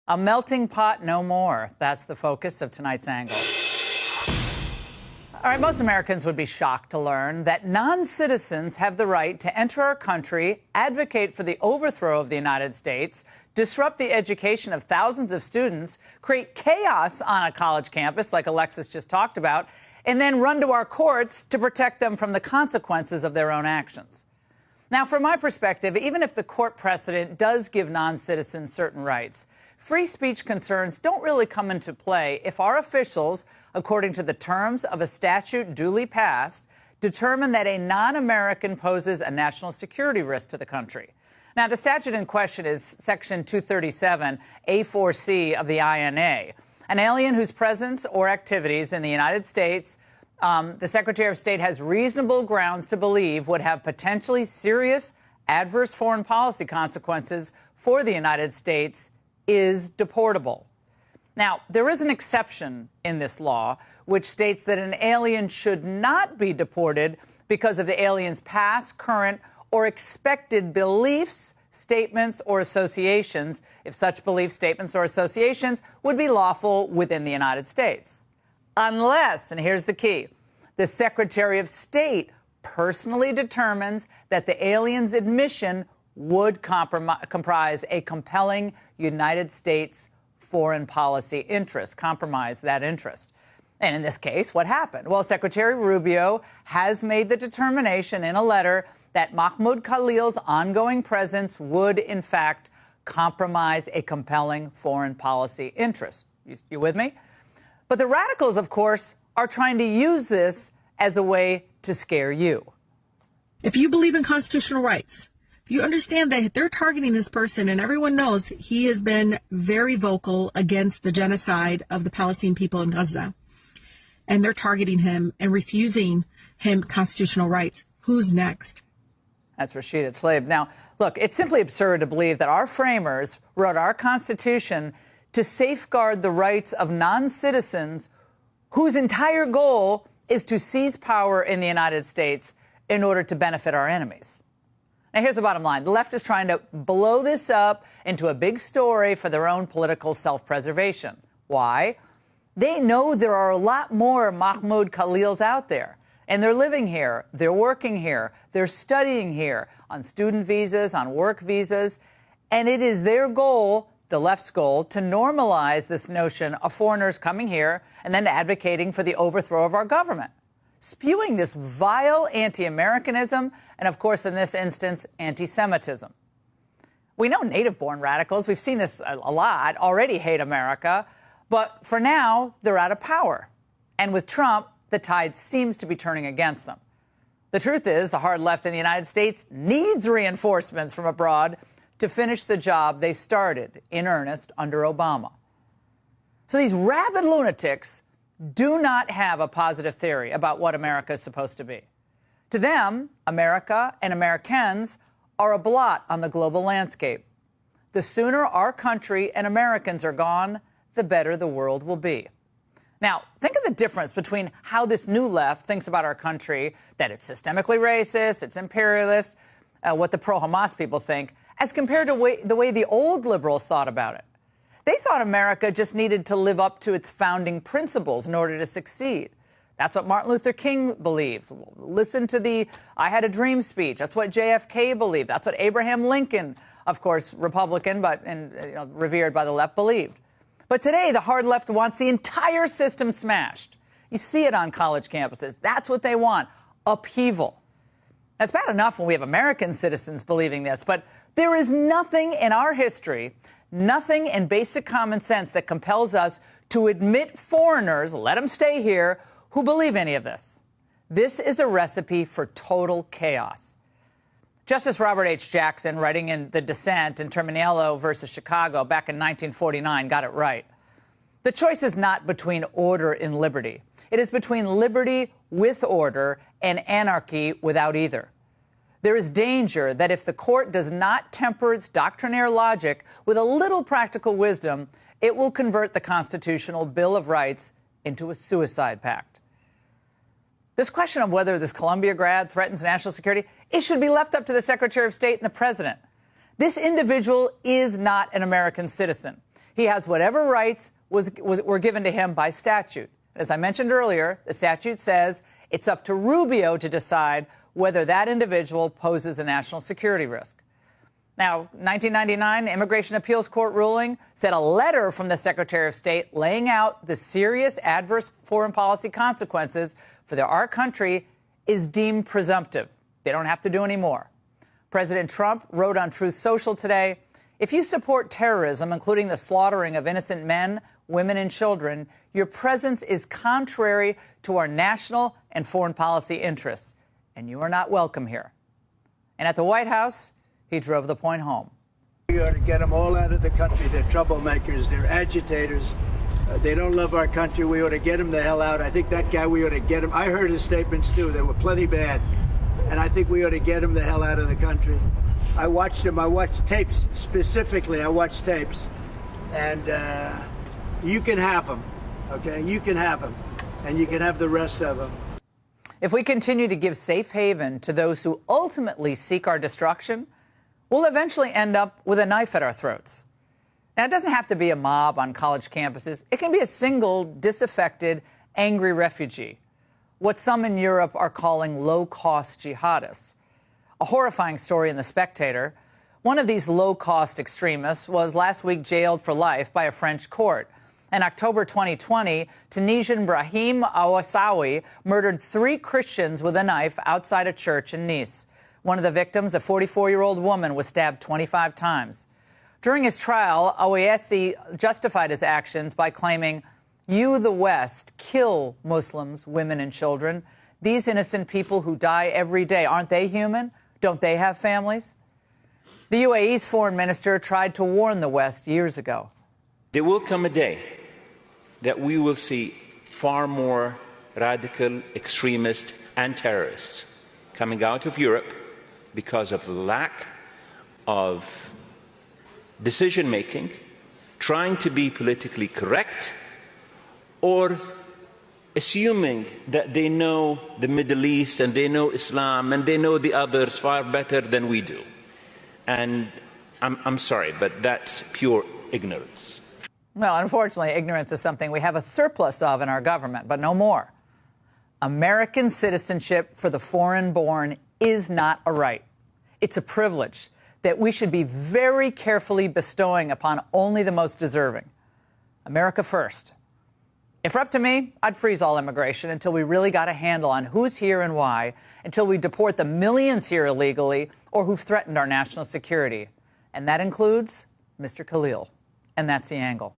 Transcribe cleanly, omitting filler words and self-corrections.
A melting pot no more. That's the focus of tonight's angle. All right, most Americans would be shocked to learn that non-citizens have the right to enter our country, advocate for the overthrow of the United States, disrupt the education of thousands of students, create chaos on a college campus like Alexis just talked about, and then run to our courts to protect them from the consequences of their own actions. Now, from my perspective, even if the court precedent does give non-citizens certain rights, free speech concerns don't really come into play if our officials, according to the terms of a statute duly passed, determine that a non-American poses a national security risk to the country. Now, the statute in question is Section 237, A4C of the INA. An alien whose presence or activities in the United States, the Secretary of State has reasonable grounds to believe would have potentially serious adverse foreign policy consequences for the United States is deportable. Now, there is an exception in this law which states that an alien should not be deported because of the alien's past, current, or expected beliefs, statements, or associations, if such beliefs, statements, or associations would be lawful within the United States. Unless, and here's the key, the Secretary of State personally determines that the alien's admission would comprise a compelling United States foreign policy interest, compromise that interest. And in this case, what happened? Well, Secretary Rubio has made the determination in a letter that Mahmoud Khalil's ongoing presence would, in fact, compromise a compelling foreign policy interest. You with me? But the radicals, of course, are trying to use this as a way to scare you. If you believe in constitutional rights, if you understand that they're targeting this person, and everyone knows he has been very vocal against the genocide of the Palestinian people in Gaza, and they're targeting him and refusing him constitutional rights, who's next? That's Rashida Tlaib. Now, look, it's simply absurd to believe that our framers wrote our Constitution to safeguard the rights of non-citizens whose entire goal is to seize power in the United States in order to benefit our enemies. Now, here's the bottom line. The left is trying to blow this up into a big story for their own political self-preservation. Why? They know there are a lot more Mahmoud Khalils out there. And they're living here, they're working here, they're studying here on student visas, on work visas. And it is their goal, the left's goal, to normalize this notion of foreigners coming here and then advocating for the overthrow of our government, spewing this vile anti-Americanism and, of course, in this instance, anti-Semitism. We know native-born radicals, we've seen this a lot, already hate America. But for now, they're out of power. And with Trump, the tide seems to be turning against them. The truth is, the hard left in the United States needs reinforcements from abroad to finish the job they started in earnest under Obama. So these rabid lunatics do not have a positive theory about what America is supposed to be. To them, America and Americans are a blot on the global landscape. The sooner our country and Americans are gone, the better the world will be. Now, think of the difference between how this new left thinks about our country, that it's systemically racist, it's imperialist, what the pro-Hamas people think, as compared to the way the old liberals thought about it. They thought America just needed to live up to its founding principles in order to succeed. That's what Martin Luther King believed. Listen to the I Had a Dream speech. That's what JFK believed. That's what Abraham Lincoln, of course, Republican, but revered by the left, believed. But today, the hard left wants the entire system smashed. You see it on college campuses. That's what they want, upheaval. That's bad enough when we have American citizens believing this, but there is nothing in our history, nothing in basic common sense that compels us to admit foreigners, let them stay here, who believe any of this. This is a recipe for total chaos. Justice Robert H. Jackson, writing in The Dissent in Terminiello versus Chicago back in 1949, got it right. The choice is not between order and liberty. It is between liberty with order and anarchy without either. There is danger that if the court does not temper its doctrinaire logic with a little practical wisdom, it will convert the constitutional Bill of Rights into a suicide pact. This question of whether this Columbia grad threatens national security, it should be left up to the Secretary of State and the President. This individual is not an American citizen. He has whatever rights were given to him by statute. As I mentioned earlier, the statute says it's up to Rubio to decide whether that individual poses a national security risk. Now, 1999 Immigration Appeals Court ruling said a letter from the Secretary of State laying out the serious adverse foreign policy consequences for our country is deemed presumptive. They don't have to do any more. President Trump wrote on Truth Social today, if you support terrorism, including the slaughtering of innocent men, women, and children, your presence is contrary to our national and foreign policy interests, and you are not welcome here. And at the White House, he drove the point home. We ought to get them all out of the country. They're troublemakers. They're agitators. They don't love our country. We ought to get them the hell out. I think that guy, we ought to get him. I heard his statements, too. They were plenty bad. And I think we ought to get him the hell out of the country. I watched him. I watched tapes. Specifically, I watched tapes. And you can have them, okay? You can have them. And you can have the rest of them. If we continue to give safe haven to those who ultimately seek our destruction, we'll eventually end up with a knife at our throats. Now, it doesn't have to be a mob on college campuses. It can be a single, disaffected, angry refugee, what some in Europe are calling low-cost jihadists. A horrifying story in The Spectator. One of these low-cost extremists was last week jailed for life by a French court. In October 2020, Tunisian Brahim Aouassaoui murdered 3 Christians with a knife outside a church in Nice. One of the victims, a 44-year-old woman, was stabbed 25 times. During his trial, Aouassaoui justified his actions by claiming, "You, the West, kill Muslims, women, and children. These innocent people who die every day, aren't they human? Don't they have families?" The UAE's foreign minister tried to warn the West years ago. There will come a day that we will see far more radical extremists and terrorists coming out of Europe because of the lack of decision-making, trying to be politically correct, or assuming that they know the Middle East and they know Islam and they know the others far better than we do. And I'm sorry, but that's pure ignorance. Well, unfortunately, ignorance is something we have a surplus of in our government, but no more. American citizenship for the foreign-born is not a right. It's a privilege that we should be very carefully bestowing upon only the most deserving. America first. If it were up to me, I'd freeze all immigration until we really got a handle on who's here and why, until we deport the millions here illegally or who've threatened our national security. And that includes Mr. Khalil. And that's The Angle.